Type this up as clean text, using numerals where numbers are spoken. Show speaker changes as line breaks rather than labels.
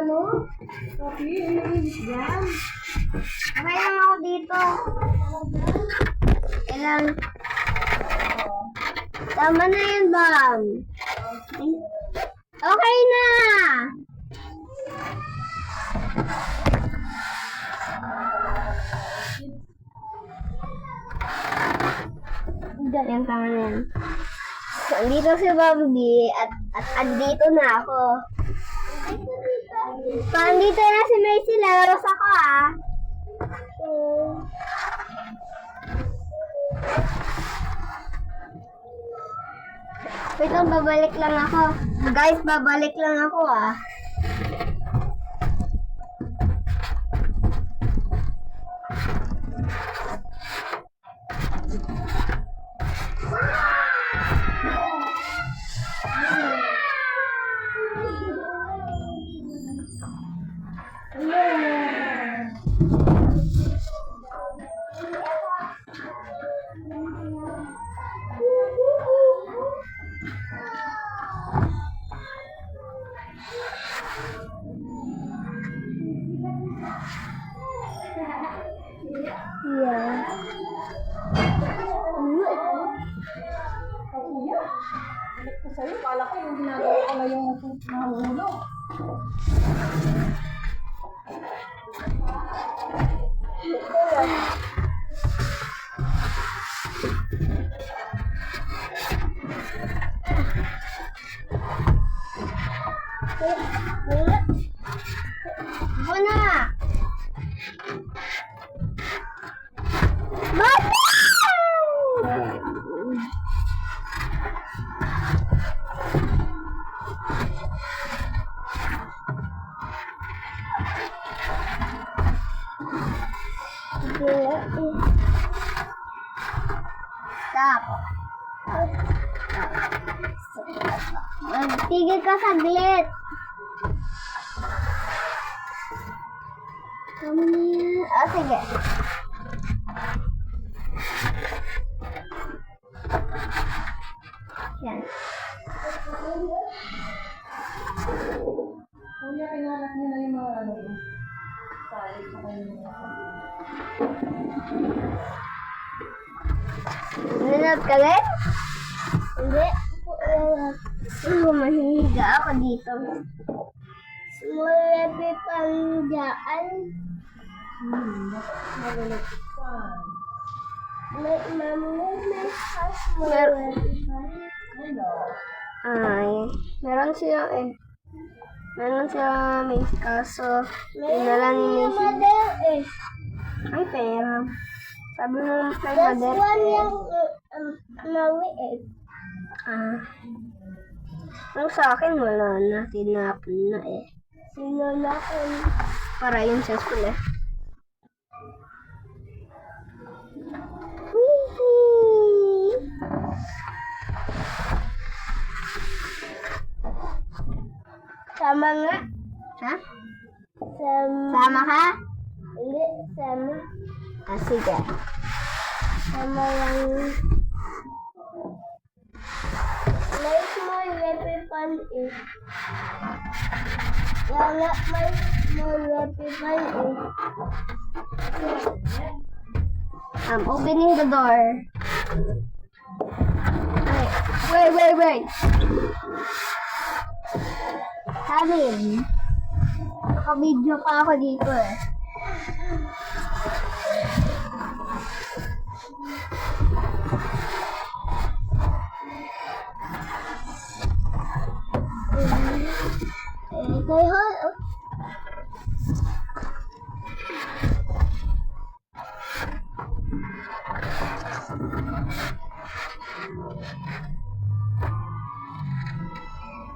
ano? Coffee, nilinis dyan.
Okay lang ako dito. Ilang... Tama na yun, Bam. Okay na! Yan, tama na yan. So, andito si Bobby at andito na ako. So, andito na si Macy. Laros ako, ah. Wait lang, babalik lang ako. Guys, babalik lang ako, ah. Yeah.
Balik ko sa'yo, kala ko yung ginagawa ko na yung nahulog.
Ako na! Bakit? Stop. Tigil ka saglit. Ah, sige. Yan.
Kuya, kinalat niyo na yung mga ano yun. Sali ko kayo nila.
Nanap ka rin? Hindi. Mahihiga ako dito. Small pang dyan.
Malulagpan.
May small
Hello.
Ay, meron siya eh. Meron siya may kaso. Dinala ni Macy. Ay, pera. Sabi mo kay Mother eh.
Maliit.
Ah. Ang sa akin, wala na. Tinapon na eh.
Sinalakon.
Para yun sa school eh.
Sama nga.
Ha?
Sama.
Sama ka?
Hindi, sama.
Ah, sige.
Sama lang. May small weapon eh. Wala may small weapon eh.
Opening the door. Wait. Sabi, naka-video pa ako dito eh.
Kayo,